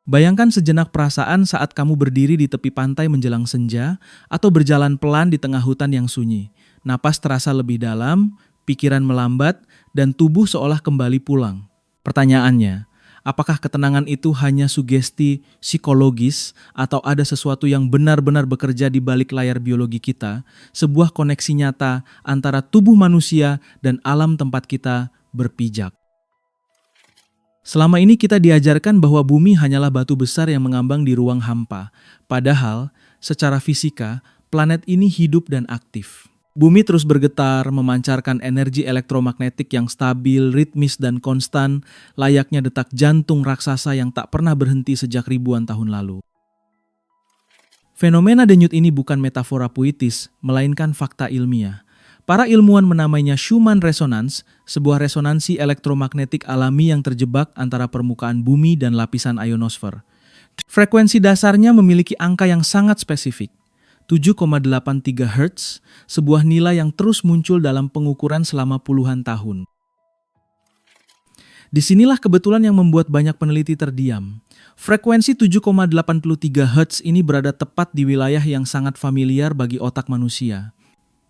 Bayangkan sejenak perasaan saat kamu berdiri di tepi pantai menjelang senja atau berjalan pelan di tengah hutan yang sunyi. Napas terasa lebih dalam, pikiran melambat, dan tubuh seolah kembali pulang. Pertanyaannya, apakah ketenangan itu hanya sugesti psikologis atau ada sesuatu yang benar-benar bekerja di balik layar biologi kita, sebuah koneksi nyata antara tubuh manusia dan alam tempat kita berpijak? Selama ini kita diajarkan bahwa bumi hanyalah batu besar yang mengambang di ruang hampa. Padahal, secara fisika, planet ini hidup dan aktif. Bumi terus bergetar, memancarkan energi elektromagnetik yang stabil, ritmis, dan konstan, layaknya detak jantung raksasa yang tak pernah berhenti sejak ribuan tahun lalu. Fenomena denyut ini bukan metafora puitis, melainkan fakta ilmiah. Para ilmuwan menamainya Schumann resonance, sebuah resonansi elektromagnetik alami yang terjebak antara permukaan bumi dan lapisan ionosfer. Frekuensi dasarnya memiliki angka yang sangat spesifik, 7,83 Hz, sebuah nilai yang terus muncul dalam pengukuran selama puluhan tahun. Disinilah kebetulan yang membuat banyak peneliti terdiam. Frekuensi 7,83 Hz ini berada tepat di wilayah yang sangat familiar bagi otak manusia.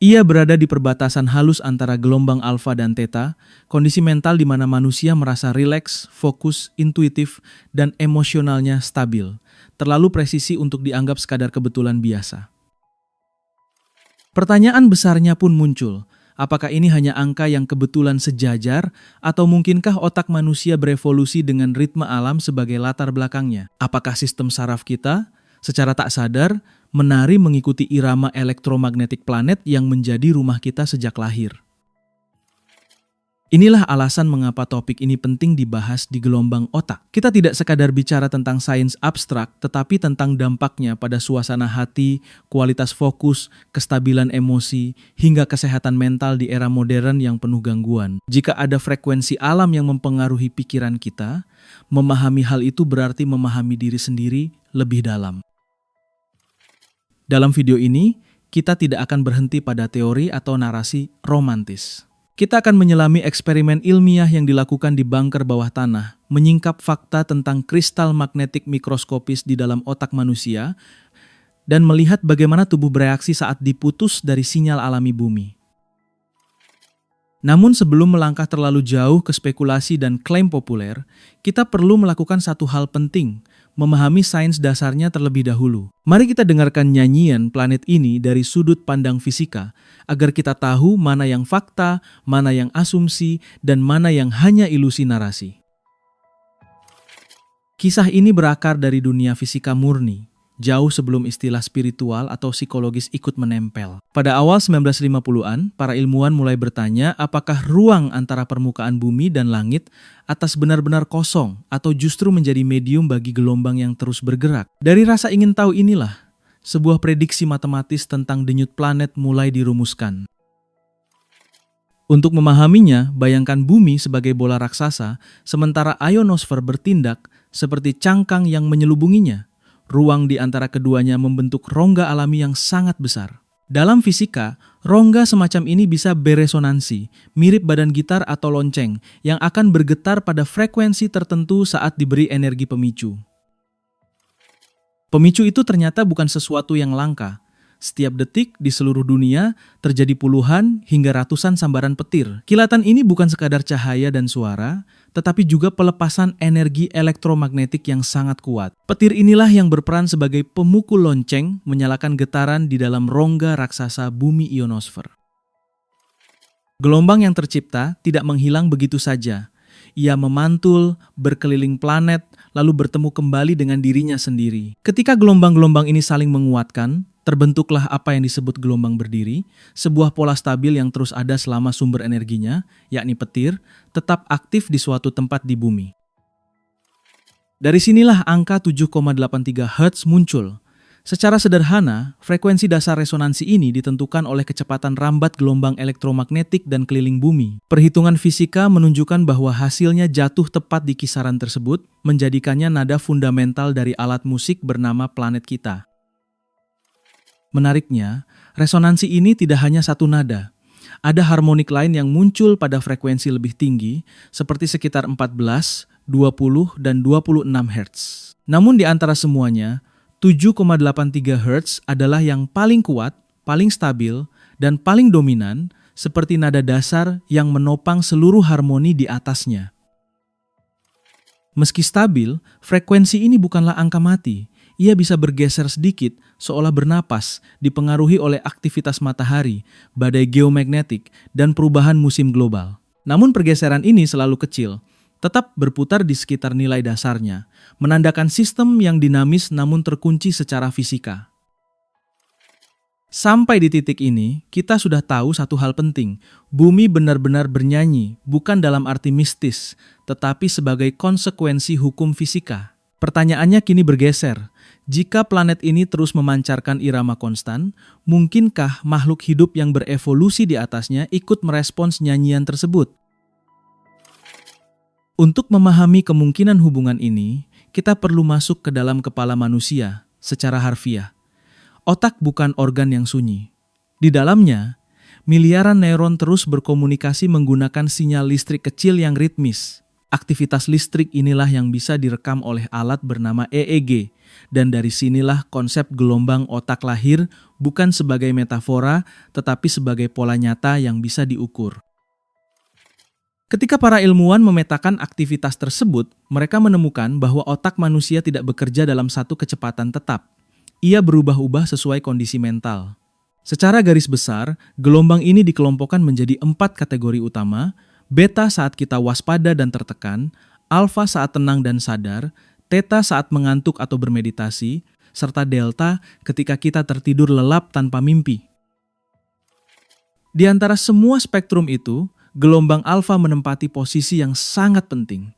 Ia berada di perbatasan halus antara gelombang alfa dan theta, kondisi mental di mana manusia merasa rileks, fokus, intuitif, dan emosionalnya stabil. Terlalu presisi untuk dianggap sekadar kebetulan biasa. Pertanyaan besarnya pun muncul. Apakah ini hanya angka yang kebetulan sejajar, atau mungkinkah otak manusia berevolusi dengan ritme alam sebagai latar belakangnya? Apakah sistem saraf kita, secara tak sadar, menari mengikuti irama elektromagnetik planet yang menjadi rumah kita sejak lahir? Inilah alasan mengapa topik ini penting dibahas di gelombang otak. Kita tidak sekadar bicara tentang sains abstrak, tetapi tentang dampaknya pada suasana hati, kualitas fokus, kestabilan emosi, hingga kesehatan mental di era modern yang penuh gangguan. Jika ada frekuensi alam yang mempengaruhi pikiran kita, memahami hal itu berarti memahami diri sendiri lebih dalam. Dalam video ini, kita tidak akan berhenti pada teori atau narasi romantis. Kita akan menyelami eksperimen ilmiah yang dilakukan di bunker bawah tanah, menyingkap fakta tentang kristal magnetik mikroskopis di dalam otak manusia, dan melihat bagaimana tubuh bereaksi saat diputus dari sinyal alami bumi. Namun sebelum melangkah terlalu jauh ke spekulasi dan klaim populer, kita perlu melakukan satu hal penting, memahami sains dasarnya terlebih dahulu. Mari kita dengarkan nyanyian planet ini dari sudut pandang fisika, agar kita tahu mana yang fakta, mana yang asumsi, dan mana yang hanya ilusi narasi. Kisah ini berakar dari dunia fisika murni, jauh sebelum istilah spiritual atau psikologis ikut menempel. Pada awal 1950-an, para ilmuwan mulai bertanya apakah ruang antara permukaan bumi dan langit atas benar-benar kosong atau justru menjadi medium bagi gelombang yang terus bergerak. Dari rasa ingin tahu inilah, sebuah prediksi matematis tentang denyut planet mulai dirumuskan. Untuk memahaminya, bayangkan bumi sebagai bola raksasa, sementara ionosfer bertindak seperti cangkang yang menyelubunginya. Ruang di antara keduanya membentuk rongga alami yang sangat besar. Dalam fisika, rongga semacam ini bisa beresonansi, mirip badan gitar atau lonceng, yang akan bergetar pada frekuensi tertentu saat diberi energi pemicu. Pemicu itu ternyata bukan sesuatu yang langka. Setiap detik di seluruh dunia terjadi puluhan hingga ratusan sambaran petir. Kilatan ini bukan sekadar cahaya dan suara, tetapi juga pelepasan energi elektromagnetik yang sangat kuat. Petir inilah yang berperan sebagai pemukul lonceng, menyalakan getaran di dalam rongga raksasa bumi ionosfer. Gelombang yang tercipta tidak menghilang begitu saja. Ia memantul, berkeliling planet, lalu bertemu kembali dengan dirinya sendiri. Ketika gelombang-gelombang ini saling menguatkan, terbentuklah apa yang disebut gelombang berdiri, sebuah pola stabil yang terus ada selama sumber energinya, yakni petir, tetap aktif di suatu tempat di bumi. Dari sinilah angka 7,83 Hz muncul. Secara sederhana, frekuensi dasar resonansi ini ditentukan oleh kecepatan rambat gelombang elektromagnetik dan keliling bumi. Perhitungan fisika menunjukkan bahwa hasilnya jatuh tepat di kisaran tersebut, menjadikannya nada fundamental dari alat musik bernama planet kita. Menariknya, resonansi ini tidak hanya satu nada. Ada harmonik lain yang muncul pada frekuensi lebih tinggi, seperti sekitar 14, 20, dan 26 Hz. Namun di antara semuanya, 7,83 Hz adalah yang paling kuat, paling stabil, dan paling dominan, seperti nada dasar yang menopang seluruh harmoni di atasnya. Meski stabil, frekuensi ini bukanlah angka mati. Ia bisa bergeser sedikit, seolah bernapas, dipengaruhi oleh aktivitas matahari, badai geomagnetik, dan perubahan musim global. Namun pergeseran ini selalu kecil, tetap berputar di sekitar nilai dasarnya, menandakan sistem yang dinamis namun terkunci secara fisika. Sampai di titik ini, kita sudah tahu satu hal penting. Bumi benar-benar bernyanyi, bukan dalam arti mistis, tetapi sebagai konsekuensi hukum fisika. Pertanyaannya kini bergeser. Jika planet ini terus memancarkan irama konstan, mungkinkah makhluk hidup yang berevolusi di atasnya ikut merespons nyanyian tersebut? Untuk memahami kemungkinan hubungan ini, kita perlu masuk ke dalam kepala manusia secara harfiah. Otak bukan organ yang sunyi. Di dalamnya, miliaran neuron terus berkomunikasi menggunakan sinyal listrik kecil yang ritmis. Aktivitas listrik inilah yang bisa direkam oleh alat bernama EEG, dan dari sinilah konsep gelombang otak lahir bukan sebagai metafora, tetapi sebagai pola nyata yang bisa diukur. Ketika para ilmuwan memetakan aktivitas tersebut, mereka menemukan bahwa otak manusia tidak bekerja dalam satu kecepatan tetap. Ia berubah-ubah sesuai kondisi mental. Secara garis besar, gelombang ini dikelompokkan menjadi 4 kategori utama: beta saat kita waspada dan tertekan, alfa saat tenang dan sadar, theta saat mengantuk atau bermeditasi, serta delta ketika kita tertidur lelap tanpa mimpi. Di antara semua spektrum itu, gelombang alfa menempati posisi yang sangat penting.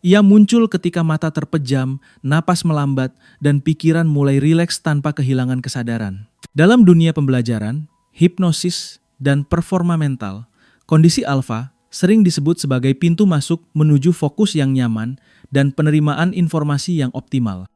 Ia muncul ketika mata terpejam, napas melambat, dan pikiran mulai rileks tanpa kehilangan kesadaran. Dalam dunia pembelajaran, hipnosis, dan performa mental, kondisi alfa sering disebut sebagai pintu masuk menuju fokus yang nyaman dan penerimaan informasi yang optimal.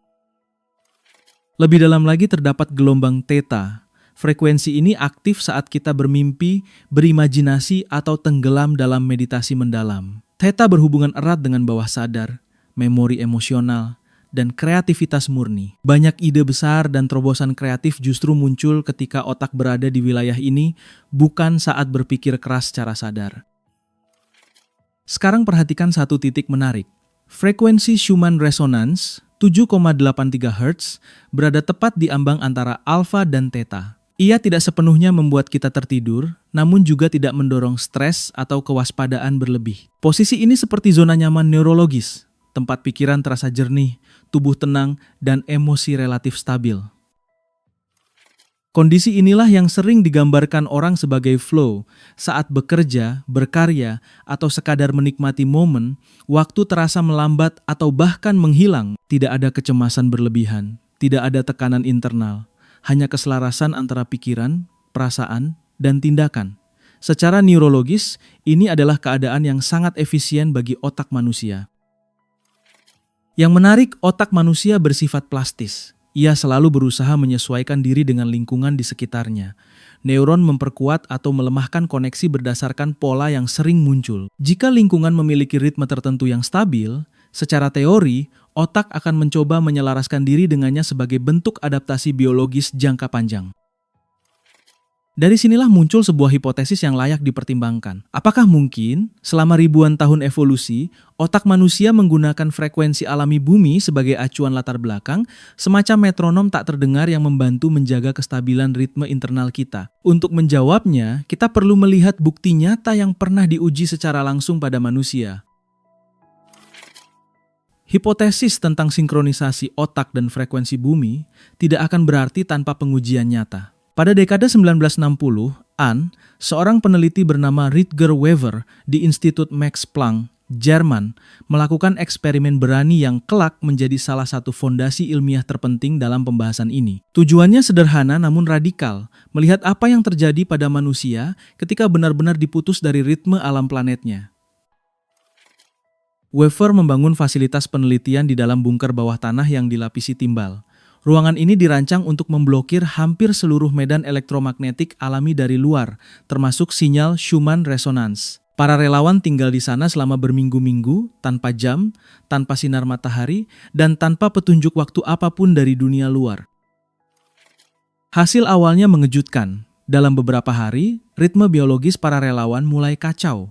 Lebih dalam lagi terdapat gelombang theta. Frekuensi ini aktif saat kita bermimpi, berimajinasi, atau tenggelam dalam meditasi mendalam. Theta berhubungan erat dengan bawah sadar, memori emosional, dan kreativitas murni. Banyak ide besar dan terobosan kreatif justru muncul ketika otak berada di wilayah ini, bukan saat berpikir keras secara sadar. Sekarang perhatikan satu titik menarik. Frekuensi Schumann resonance 7,83 Hz berada tepat di ambang antara alfa dan theta. Ia tidak sepenuhnya membuat kita tertidur, namun juga tidak mendorong stres atau kewaspadaan berlebih. Posisi ini seperti zona nyaman neurologis, tempat pikiran terasa jernih, tubuh tenang, dan emosi relatif stabil. Kondisi inilah yang sering digambarkan orang sebagai flow, saat bekerja, berkarya, atau sekadar menikmati momen, waktu terasa melambat atau bahkan menghilang. Tidak ada kecemasan berlebihan, tidak ada tekanan internal. Hanya keselarasan antara pikiran, perasaan, dan tindakan. Secara neurologis, ini adalah keadaan yang sangat efisien bagi otak manusia. Yang menarik, otak manusia bersifat plastis. Ia selalu berusaha menyesuaikan diri dengan lingkungan di sekitarnya. Neuron memperkuat atau melemahkan koneksi berdasarkan pola yang sering muncul. Jika lingkungan memiliki ritme tertentu yang stabil, secara teori, otak akan mencoba menyelaraskan diri dengannya sebagai bentuk adaptasi biologis jangka panjang. Dari sinilah muncul sebuah hipotesis yang layak dipertimbangkan. Apakah mungkin, selama ribuan tahun evolusi, otak manusia menggunakan frekuensi alami bumi sebagai acuan latar belakang, semacam metronom tak terdengar yang membantu menjaga kestabilan ritme internal kita? Untuk menjawabnya, kita perlu melihat bukti nyata yang pernah diuji secara langsung pada manusia. Hipotesis tentang sinkronisasi otak dan frekuensi bumi tidak akan berarti tanpa pengujian nyata. Pada dekade 1960-an, seorang peneliti bernama Rutger Wever di Institut Max Planck, Jerman, melakukan eksperimen berani yang kelak menjadi salah satu fondasi ilmiah terpenting dalam pembahasan ini. Tujuannya sederhana namun radikal, melihat apa yang terjadi pada manusia ketika benar-benar diputus dari ritme alam planetnya. Wever membangun fasilitas penelitian di dalam bunker bawah tanah yang dilapisi timbal. Ruangan ini dirancang untuk memblokir hampir seluruh medan elektromagnetik alami dari luar, termasuk sinyal Schumann resonance. Para relawan tinggal di sana selama berminggu-minggu, tanpa jam, tanpa sinar matahari, dan tanpa petunjuk waktu apapun dari dunia luar. Hasil awalnya mengejutkan. Dalam beberapa hari, ritme biologis para relawan mulai kacau.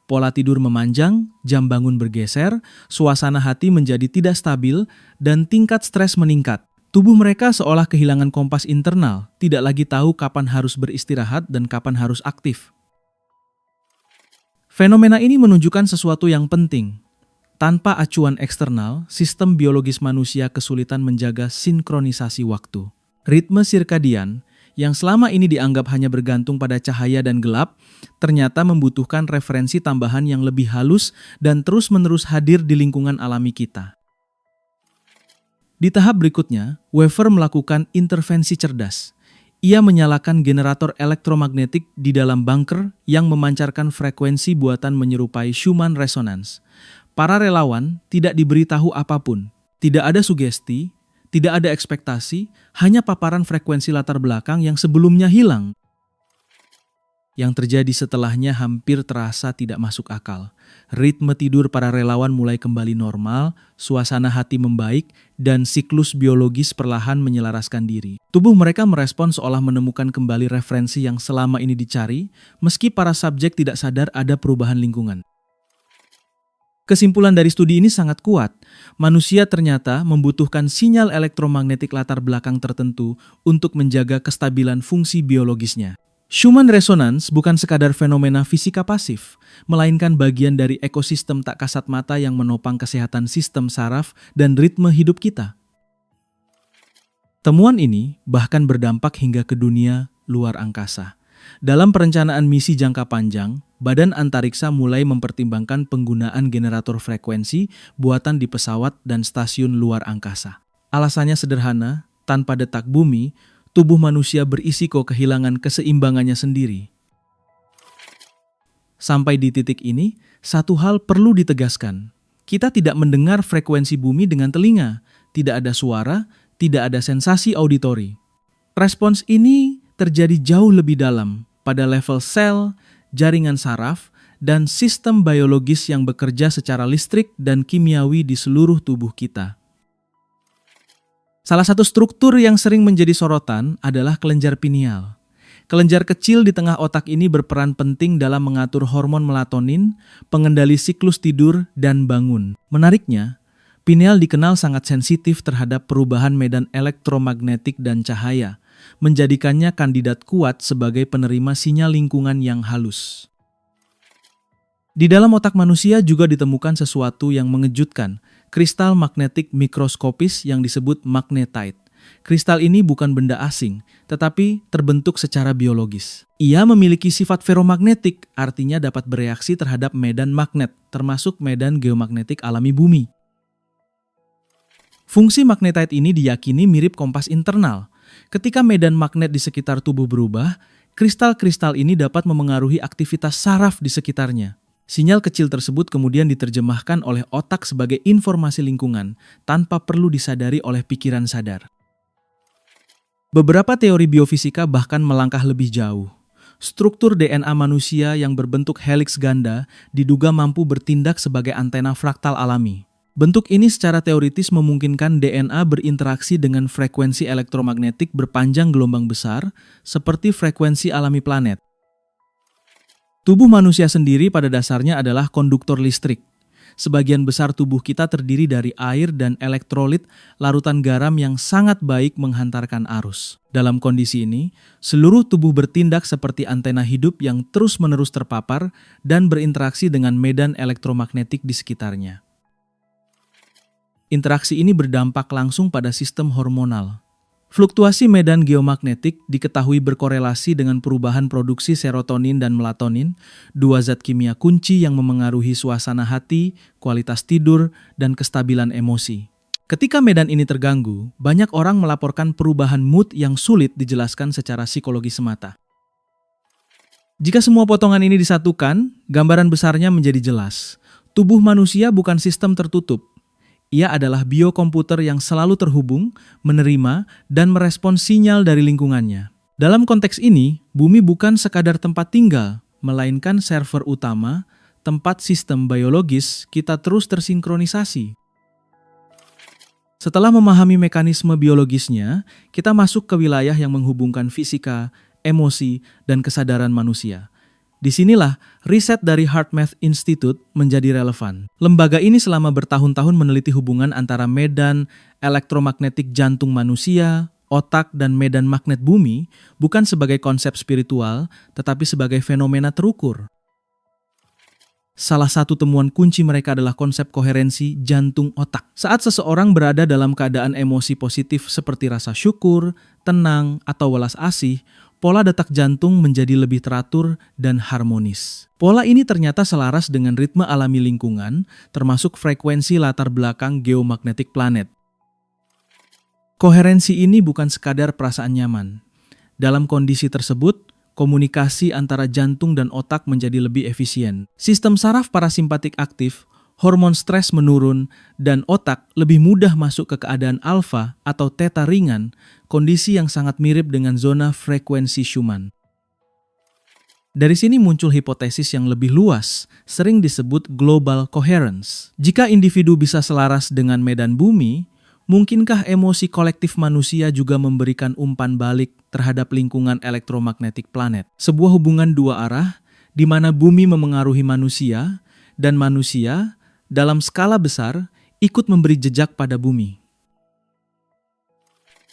Pola tidur memanjang, jam bangun bergeser, suasana hati menjadi tidak stabil, dan tingkat stres meningkat. Tubuh mereka seolah kehilangan kompas internal, tidak lagi tahu kapan harus beristirahat dan kapan harus aktif. Fenomena ini menunjukkan sesuatu yang penting. Tanpa acuan eksternal, sistem biologis manusia kesulitan menjaga sinkronisasi waktu. Ritme sirkadian, yang selama ini dianggap hanya bergantung pada cahaya dan gelap, ternyata membutuhkan referensi tambahan yang lebih halus dan terus-menerus hadir di lingkungan alami kita. Di tahap berikutnya, Weaver melakukan intervensi cerdas. Ia menyalakan generator elektromagnetik di dalam bunker yang memancarkan frekuensi buatan menyerupai Schumann resonance. Para relawan tidak diberitahu apapun, tidak ada sugesti, tidak ada ekspektasi, hanya paparan frekuensi latar belakang yang sebelumnya hilang. Yang terjadi setelahnya hampir terasa tidak masuk akal. Ritme tidur para relawan mulai kembali normal, suasana hati membaik, dan siklus biologis perlahan menyelaraskan diri. Tubuh mereka merespon seolah menemukan kembali referensi yang selama ini dicari, meski para subjek tidak sadar ada perubahan lingkungan. Kesimpulan dari studi ini sangat kuat. Manusia ternyata membutuhkan sinyal elektromagnetik latar belakang tertentu untuk menjaga kestabilan fungsi biologisnya. Schumann resonance bukan sekadar fenomena fisika pasif, melainkan bagian dari ekosistem tak kasat mata yang menopang kesehatan sistem saraf dan ritme hidup kita. Temuan ini bahkan berdampak hingga ke dunia luar angkasa. Dalam perencanaan misi jangka panjang, Badan Antariksa mulai mempertimbangkan penggunaan generator frekuensi buatan di pesawat dan stasiun luar angkasa. Alasannya sederhana, tanpa detak bumi, tubuh manusia berisiko kehilangan keseimbangannya sendiri. Sampai di titik ini, satu hal perlu ditegaskan. Kita tidak mendengar frekuensi bumi dengan telinga, tidak ada suara, tidak ada sensasi auditori. Respons ini terjadi jauh lebih dalam, pada level sel, jaringan saraf, dan sistem biologis yang bekerja secara listrik dan kimiawi di seluruh tubuh kita. Salah satu struktur yang sering menjadi sorotan adalah kelenjar pineal. Kelenjar kecil di tengah otak ini berperan penting dalam mengatur hormon melatonin, pengendali siklus tidur, dan bangun. Menariknya, pineal dikenal sangat sensitif terhadap perubahan medan elektromagnetik dan cahaya, menjadikannya kandidat kuat sebagai penerima sinyal lingkungan yang halus. Di dalam otak manusia juga ditemukan sesuatu yang mengejutkan, kristal magnetik mikroskopis yang disebut magnetite. Kristal ini bukan benda asing, tetapi terbentuk secara biologis. Ia memiliki sifat ferromagnetik, artinya dapat bereaksi terhadap medan magnet, termasuk medan geomagnetik alami bumi. Fungsi magnetite ini diyakini mirip kompas internal. Ketika medan magnet di sekitar tubuh berubah, kristal-kristal ini dapat memengaruhi aktivitas saraf di sekitarnya. Sinyal kecil tersebut kemudian diterjemahkan oleh otak sebagai informasi lingkungan tanpa perlu disadari oleh pikiran sadar. Beberapa teori biofisika bahkan melangkah lebih jauh. Struktur DNA manusia yang berbentuk heliks ganda diduga mampu bertindak sebagai antena fraktal alami. Bentuk ini secara teoritis memungkinkan DNA berinteraksi dengan frekuensi elektromagnetik berpanjang gelombang besar seperti frekuensi alami planet. Tubuh manusia sendiri pada dasarnya adalah konduktor listrik. Sebagian besar tubuh kita terdiri dari air dan elektrolit, larutan garam yang sangat baik menghantarkan arus. Dalam kondisi ini, seluruh tubuh bertindak seperti antena hidup yang terus-menerus terpapar dan berinteraksi dengan medan elektromagnetik di sekitarnya. Interaksi ini berdampak langsung pada sistem hormonal. Fluktuasi medan geomagnetik diketahui berkorelasi dengan perubahan produksi serotonin dan melatonin, dua zat kimia kunci yang memengaruhi suasana hati, kualitas tidur, dan kestabilan emosi. Ketika medan ini terganggu, banyak orang melaporkan perubahan mood yang sulit dijelaskan secara psikologi semata. Jika semua potongan ini disatukan, gambaran besarnya menjadi jelas. Tubuh manusia bukan sistem tertutup. Ia adalah biokomputer yang selalu terhubung, menerima, dan merespons sinyal dari lingkungannya. Dalam konteks ini, bumi bukan sekadar tempat tinggal, melainkan server utama, tempat sistem biologis kita terus tersinkronisasi. Setelah memahami mekanisme biologisnya, kita masuk ke wilayah yang menghubungkan fisika, emosi, dan kesadaran manusia. Disinilah riset dari HeartMath Institute menjadi relevan. Lembaga ini selama bertahun-tahun meneliti hubungan antara medan elektromagnetik jantung manusia, otak, dan medan magnet bumi bukan sebagai konsep spiritual, tetapi sebagai fenomena terukur. Salah satu temuan kunci mereka adalah konsep koherensi jantung otak. Saat seseorang berada dalam keadaan emosi positif seperti rasa syukur, tenang, atau welas asih, pola detak jantung menjadi lebih teratur dan harmonis. Pola ini ternyata selaras dengan ritme alami lingkungan, termasuk frekuensi latar belakang geomagnetik planet. Koherensi ini bukan sekadar perasaan nyaman. Dalam kondisi tersebut, komunikasi antara jantung dan otak menjadi lebih efisien. Sistem saraf parasimpatik aktif, hormon stres menurun, dan otak lebih mudah masuk ke keadaan alfa atau theta ringan, kondisi yang sangat mirip dengan zona frekuensi Schumann. Dari sini muncul hipotesis yang lebih luas, sering disebut global coherence. Jika individu bisa selaras dengan medan bumi, mungkinkah emosi kolektif manusia juga memberikan umpan balik terhadap lingkungan elektromagnetik planet? Sebuah hubungan dua arah, di mana bumi memengaruhi manusia, dan manusia, dalam skala besar, ikut memberi jejak pada bumi.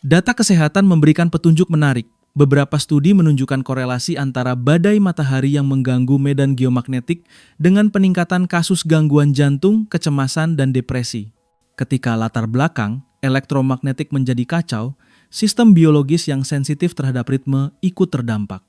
Data kesehatan memberikan petunjuk menarik. Beberapa studi menunjukkan korelasi antara badai matahari yang mengganggu medan geomagnetik dengan peningkatan kasus gangguan jantung, kecemasan, dan depresi. Ketika latar belakang elektromagnetik menjadi kacau, sistem biologis yang sensitif terhadap ritme ikut terdampak.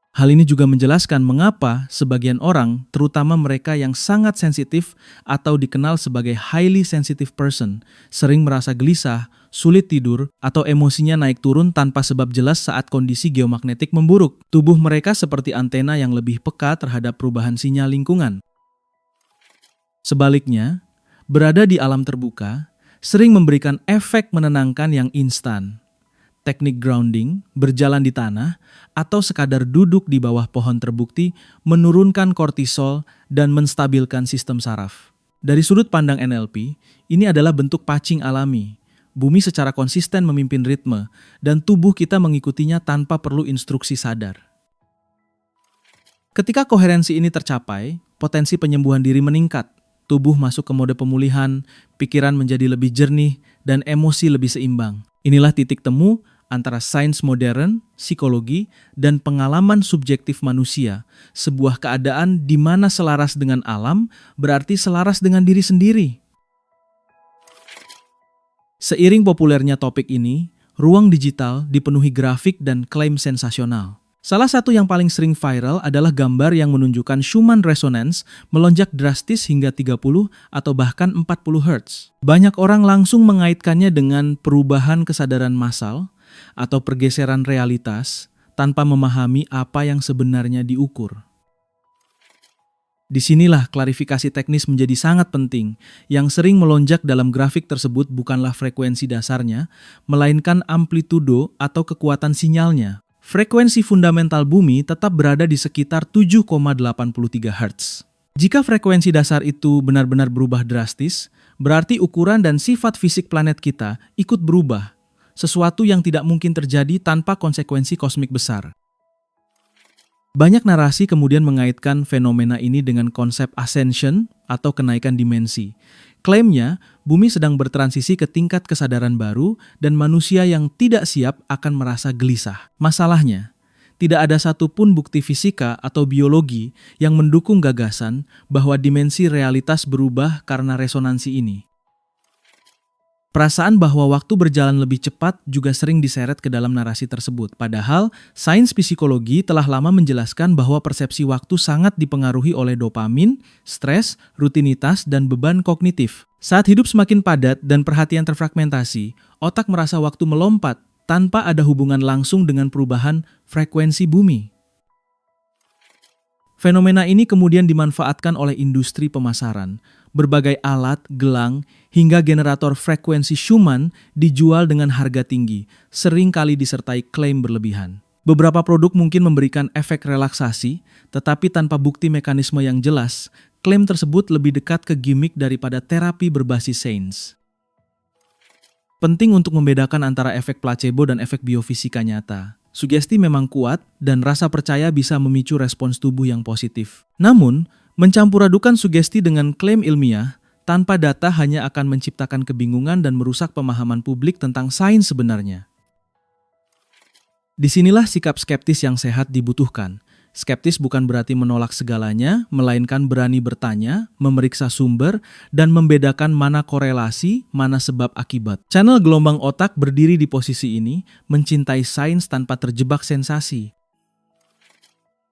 Hal ini juga menjelaskan mengapa sebagian orang, terutama mereka yang sangat sensitif atau dikenal sebagai highly sensitive person, sering merasa gelisah, sulit tidur, atau emosinya naik turun tanpa sebab jelas saat kondisi geomagnetik memburuk. Tubuh mereka seperti antena yang lebih peka terhadap perubahan sinyal lingkungan. Sebaliknya, berada di alam terbuka sering memberikan efek menenangkan yang instan. Teknik grounding, berjalan di tanah, atau sekadar duduk di bawah pohon terbukti menurunkan kortisol dan menstabilkan sistem saraf. Dari sudut pandang NLP, ini adalah bentuk patching alami. Bumi secara konsisten memimpin ritme, dan tubuh kita mengikutinya tanpa perlu instruksi sadar. Ketika koherensi ini tercapai, potensi penyembuhan diri meningkat. Tubuh masuk ke mode pemulihan, pikiran menjadi lebih jernih, dan emosi lebih seimbang. Inilah titik temu antara sains modern, psikologi, dan pengalaman subjektif manusia. Sebuah keadaan di mana selaras dengan alam berarti selaras dengan diri sendiri. Seiring populernya topik ini, ruang digital dipenuhi grafik dan klaim sensasional. Salah satu yang paling sering viral adalah gambar yang menunjukkan Schumann resonance melonjak drastis hingga 30 atau bahkan 40 Hz. Banyak orang langsung mengaitkannya dengan perubahan kesadaran massal atau pergeseran realitas tanpa memahami apa yang sebenarnya diukur. Disinilah klarifikasi teknis menjadi sangat penting. Yang sering melonjak dalam grafik tersebut bukanlah frekuensi dasarnya, melainkan amplitudo atau kekuatan sinyalnya. Frekuensi fundamental bumi tetap berada di sekitar 7,83 Hz. Jika frekuensi dasar itu benar-benar berubah drastis, berarti ukuran dan sifat fisik planet kita ikut berubah, sesuatu yang tidak mungkin terjadi tanpa konsekuensi kosmik besar. Banyak narasi kemudian mengaitkan fenomena ini dengan konsep ascension atau kenaikan dimensi. Klaimnya, bumi sedang bertransisi ke tingkat kesadaran baru dan manusia yang tidak siap akan merasa gelisah. Masalahnya, tidak ada satupun bukti fisika atau biologi yang mendukung gagasan bahwa dimensi realitas berubah karena resonansi ini. Perasaan bahwa waktu berjalan lebih cepat juga sering diseret ke dalam narasi tersebut. Padahal, sains psikologi telah lama menjelaskan bahwa persepsi waktu sangat dipengaruhi oleh dopamin, stres, rutinitas, dan beban kognitif. Saat hidup semakin padat dan perhatian terfragmentasi, otak merasa waktu melompat tanpa ada hubungan langsung dengan perubahan frekuensi bumi. Fenomena ini kemudian dimanfaatkan oleh industri pemasaran. Berbagai alat, gelang, hingga generator frekuensi Schumann dijual dengan harga tinggi, sering kali disertai klaim berlebihan. Beberapa produk mungkin memberikan efek relaksasi, tetapi tanpa bukti mekanisme yang jelas, klaim tersebut lebih dekat ke gimmick daripada terapi berbasis sains. Penting untuk membedakan antara efek placebo dan efek biofisika nyata. Sugesti memang kuat dan rasa percaya bisa memicu respons tubuh yang positif. Namun, mencampur-adukan sugesti dengan klaim ilmiah tanpa data hanya akan menciptakan kebingungan dan merusak pemahaman publik tentang sains sebenarnya. Disinilah sikap skeptis yang sehat dibutuhkan. Skeptis bukan berarti menolak segalanya, melainkan berani bertanya, memeriksa sumber, dan membedakan mana korelasi, mana sebab akibat. Channel Gelombang Otak berdiri di posisi ini, mencintai sains tanpa terjebak sensasi.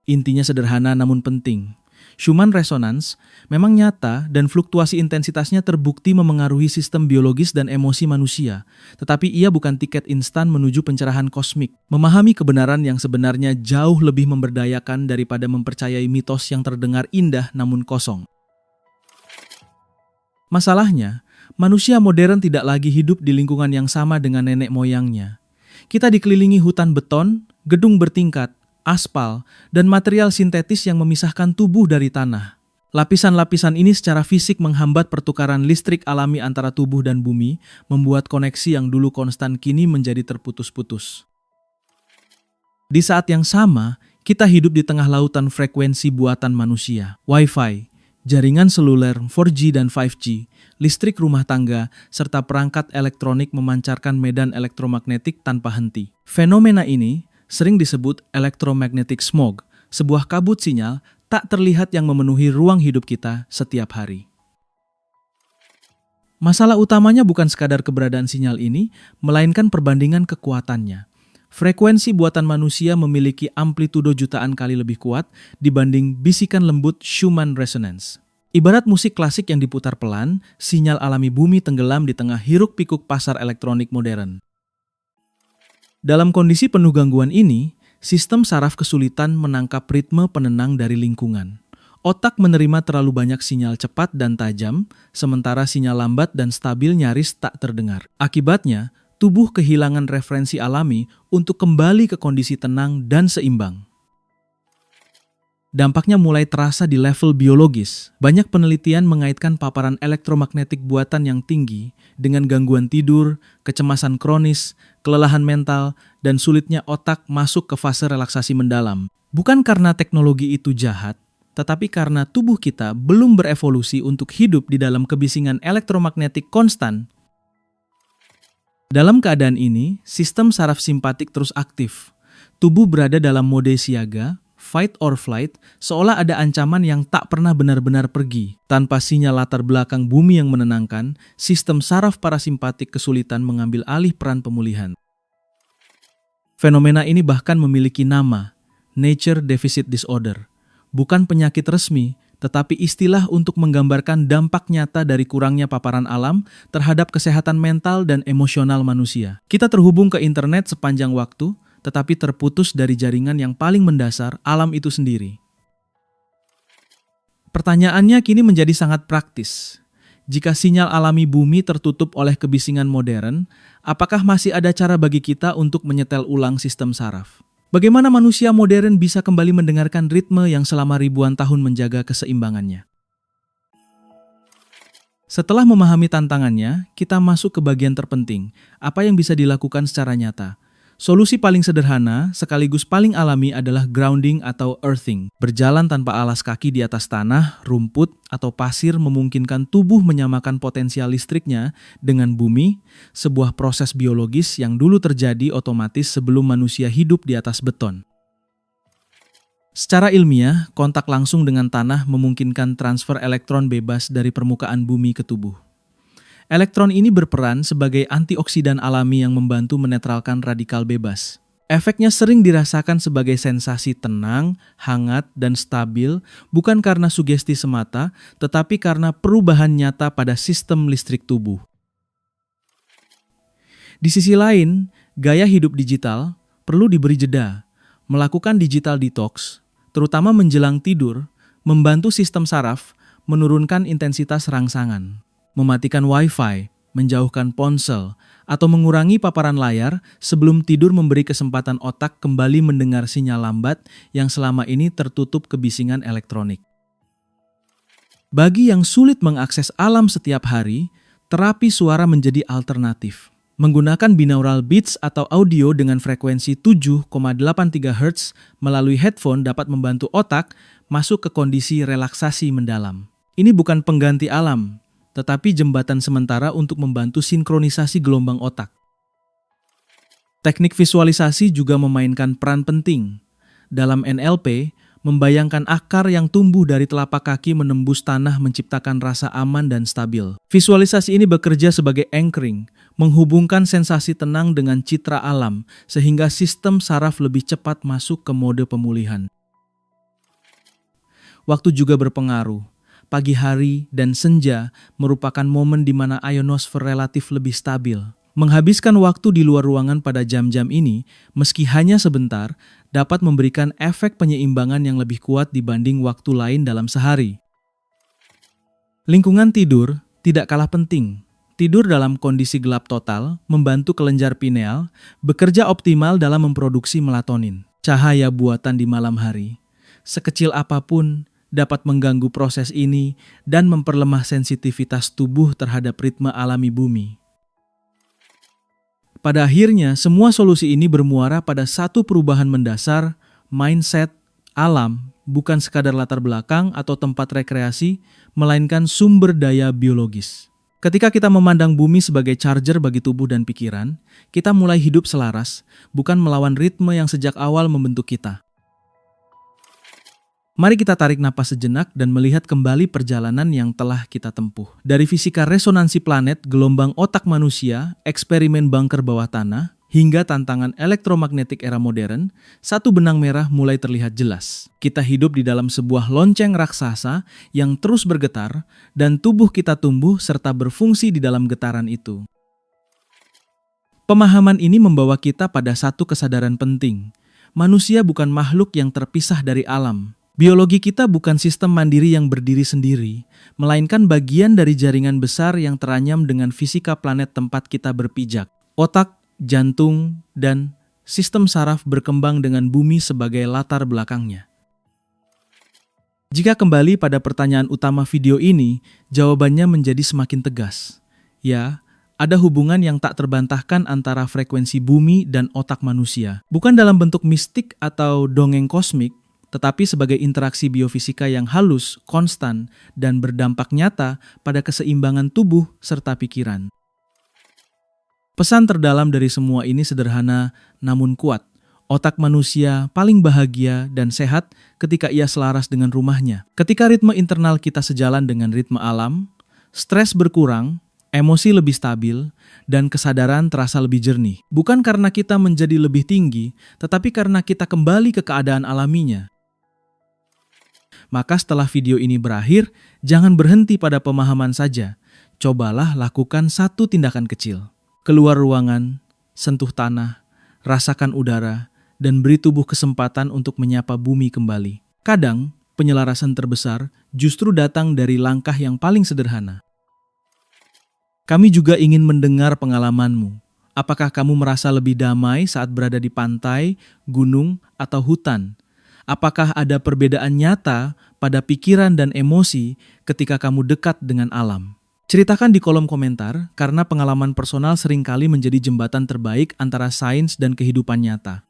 Intinya sederhana namun penting. Schumann resonance memang nyata dan fluktuasi intensitasnya terbukti memengaruhi sistem biologis dan emosi manusia. Tetapi ia bukan tiket instan menuju pencerahan kosmik. Memahami kebenaran yang sebenarnya jauh lebih memberdayakan daripada mempercayai mitos yang terdengar indah namun kosong. Masalahnya, manusia modern tidak lagi hidup di lingkungan yang sama dengan nenek moyangnya. Kita dikelilingi hutan beton, gedung bertingkat, aspal, dan material sintetis yang memisahkan tubuh dari tanah. Lapisan-lapisan ini secara fisik menghambat pertukaran listrik alami antara tubuh dan bumi, membuat koneksi yang dulu konstan kini menjadi terputus-putus. Di saat yang sama, kita hidup di tengah lautan frekuensi buatan manusia, Wi-Fi, jaringan seluler 4G dan 5G, listrik rumah tangga, serta perangkat elektronik memancarkan medan elektromagnetik tanpa henti. Fenomena ini sering disebut electromagnetic smog, sebuah kabut sinyal tak terlihat yang memenuhi ruang hidup kita setiap hari. Masalah utamanya bukan sekadar keberadaan sinyal ini, melainkan perbandingan kekuatannya. Frekuensi buatan manusia memiliki amplitudo jutaan kali lebih kuat dibanding bisikan lembut Schumann resonance. Ibarat musik klasik yang diputar pelan, sinyal alami bumi tenggelam di tengah hiruk-pikuk pasar elektronik modern. Dalam kondisi penuh gangguan ini, sistem saraf kesulitan menangkap ritme penenang dari lingkungan. Otak menerima terlalu banyak sinyal cepat dan tajam, sementara sinyal lambat dan stabil nyaris tak terdengar. Akibatnya, tubuh kehilangan referensi alami untuk kembali ke kondisi tenang dan seimbang. Dampaknya mulai terasa di level biologis. Banyak penelitian mengaitkan paparan elektromagnetik buatan yang tinggi dengan gangguan tidur, kecemasan kronis, kelelahan mental, dan sulitnya otak masuk ke fase relaksasi mendalam. Bukan karena teknologi itu jahat, tetapi karena tubuh kita belum berevolusi untuk hidup di dalam kebisingan elektromagnetik konstan. Dalam keadaan ini, sistem saraf simpatik terus aktif. Tubuh berada dalam mode siaga, fight or flight, seolah ada ancaman yang tak pernah benar-benar pergi. Tanpa sinyal latar belakang bumi yang menenangkan, sistem saraf parasimpatik kesulitan mengambil alih peran pemulihan. Fenomena ini bahkan memiliki nama, Nature Deficit Disorder. Bukan penyakit resmi, tetapi istilah untuk menggambarkan dampak nyata dari kurangnya paparan alam terhadap kesehatan mental dan emosional manusia. Kita terhubung ke internet sepanjang waktu, tetapi terputus dari jaringan yang paling mendasar, alam itu sendiri. Pertanyaannya kini menjadi sangat praktis. Jika sinyal alami bumi tertutup oleh kebisingan modern, apakah masih ada cara bagi kita untuk menyetel ulang sistem saraf? Bagaimana manusia modern bisa kembali mendengarkan ritme yang selama ribuan tahun menjaga keseimbangannya? Setelah memahami tantangannya, kita masuk ke bagian terpenting, apa yang bisa dilakukan secara nyata. Solusi paling sederhana, sekaligus paling alami adalah grounding atau earthing. Berjalan tanpa alas kaki di atas tanah, rumput, atau pasir memungkinkan tubuh menyamakan potensial listriknya dengan bumi, sebuah proses biologis yang dulu terjadi otomatis sebelum manusia hidup di atas beton. Secara ilmiah, kontak langsung dengan tanah memungkinkan transfer elektron bebas dari permukaan bumi ke tubuh. Elektron ini berperan sebagai antioksidan alami yang membantu menetralkan radikal bebas. Efeknya sering dirasakan sebagai sensasi tenang, hangat, dan stabil, bukan karena sugesti semata, tetapi karena perubahan nyata pada sistem listrik tubuh. Di sisi lain, gaya hidup digital perlu diberi jeda. Melakukan digital detox, terutama menjelang tidur, membantu sistem saraf menurunkan intensitas rangsangan. Mematikan Wi-Fi, menjauhkan ponsel, atau mengurangi paparan layar sebelum tidur memberi kesempatan otak kembali mendengar sinyal lambat yang selama ini tertutup kebisingan elektronik. Bagi yang sulit mengakses alam setiap hari, terapi suara menjadi alternatif. Menggunakan binaural beats atau audio dengan frekuensi 7,83 Hz melalui headphone dapat membantu otak masuk ke kondisi relaksasi mendalam. Ini bukan pengganti alam, tetapi jembatan sementara untuk membantu sinkronisasi gelombang otak. Teknik visualisasi juga memainkan peran penting. Dalam NLP, membayangkan akar yang tumbuh dari telapak kaki menembus tanah menciptakan rasa aman dan stabil. Visualisasi ini bekerja sebagai anchoring, menghubungkan sensasi tenang dengan citra alam, sehingga sistem saraf lebih cepat masuk ke mode pemulihan. Waktu juga berpengaruh. Pagi hari dan senja merupakan momen di mana ionosfer relatif lebih stabil. Menghabiskan waktu di luar ruangan pada jam-jam ini, meski hanya sebentar, dapat memberikan efek penyeimbangan yang lebih kuat dibanding waktu lain dalam sehari. Lingkungan tidur tidak kalah penting. Tidur dalam kondisi gelap total membantu kelenjar pineal bekerja optimal dalam memproduksi melatonin. Cahaya buatan di malam hari, sekecil apapun, dapat mengganggu proses ini dan memperlemah sensitivitas tubuh terhadap ritme alami bumi. Pada akhirnya, semua solusi ini bermuara pada satu perubahan mendasar, mindset, alam, bukan sekadar latar belakang atau tempat rekreasi, melainkan sumber daya biologis. Ketika kita memandang bumi sebagai charger bagi tubuh dan pikiran, kita mulai hidup selaras, bukan melawan ritme yang sejak awal membentuk kita. Mari kita tarik napas sejenak dan melihat kembali perjalanan yang telah kita tempuh. Dari fisika resonansi planet, gelombang otak manusia, eksperimen bunker bawah tanah, hingga tantangan elektromagnetik era modern, satu benang merah mulai terlihat jelas. Kita hidup di dalam sebuah lonceng raksasa yang terus bergetar, dan tubuh kita tumbuh serta berfungsi di dalam getaran itu. Pemahaman ini membawa kita pada satu kesadaran penting. Manusia bukan makhluk yang terpisah dari alam. Biologi kita bukan sistem mandiri yang berdiri sendiri, melainkan bagian dari jaringan besar yang teranyam dengan fisika planet tempat kita berpijak. Otak, jantung, dan sistem saraf berkembang dengan bumi sebagai latar belakangnya. Jika kembali pada pertanyaan utama video ini, jawabannya menjadi semakin tegas. Ya, ada hubungan yang tak terbantahkan antara frekuensi bumi dan otak manusia. Bukan dalam bentuk mistik atau dongeng kosmik, tetapi sebagai interaksi biofisika yang halus, konstan, dan berdampak nyata pada keseimbangan tubuh serta pikiran. Pesan terdalam dari semua ini sederhana namun kuat. Otak manusia paling bahagia dan sehat ketika ia selaras dengan rumahnya. Ketika ritme internal kita sejalan dengan ritme alam, stres berkurang, emosi lebih stabil, dan kesadaran terasa lebih jernih. Bukan karena kita menjadi lebih tinggi, tetapi karena kita kembali ke keadaan alaminya. Maka setelah video ini berakhir, jangan berhenti pada pemahaman saja. Cobalah lakukan satu tindakan kecil. Keluar ruangan, sentuh tanah, rasakan udara, dan beri tubuh kesempatan untuk menyapa bumi kembali. Kadang, penyelarasan terbesar justru datang dari langkah yang paling sederhana. Kami juga ingin mendengar pengalamanmu. Apakah kamu merasa lebih damai saat berada di pantai, gunung, atau hutan? Apakah ada perbedaan nyata pada pikiran dan emosi ketika kamu dekat dengan alam? Ceritakan di kolom komentar, karena pengalaman personal seringkali menjadi jembatan terbaik antara sains dan kehidupan nyata.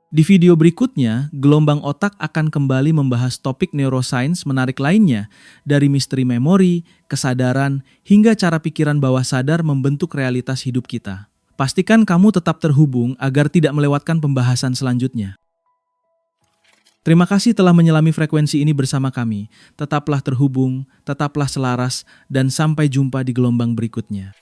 Di video berikutnya, Gelombang Otak akan kembali membahas topik neuroscience menarik lainnya, dari misteri memori, kesadaran, hingga cara pikiran bawah sadar membentuk realitas hidup kita. Pastikan kamu tetap terhubung agar tidak melewatkan pembahasan selanjutnya. Terima kasih telah menyelami frekuensi ini bersama kami. Tetaplah terhubung, tetaplah selaras, dan sampai jumpa di gelombang berikutnya.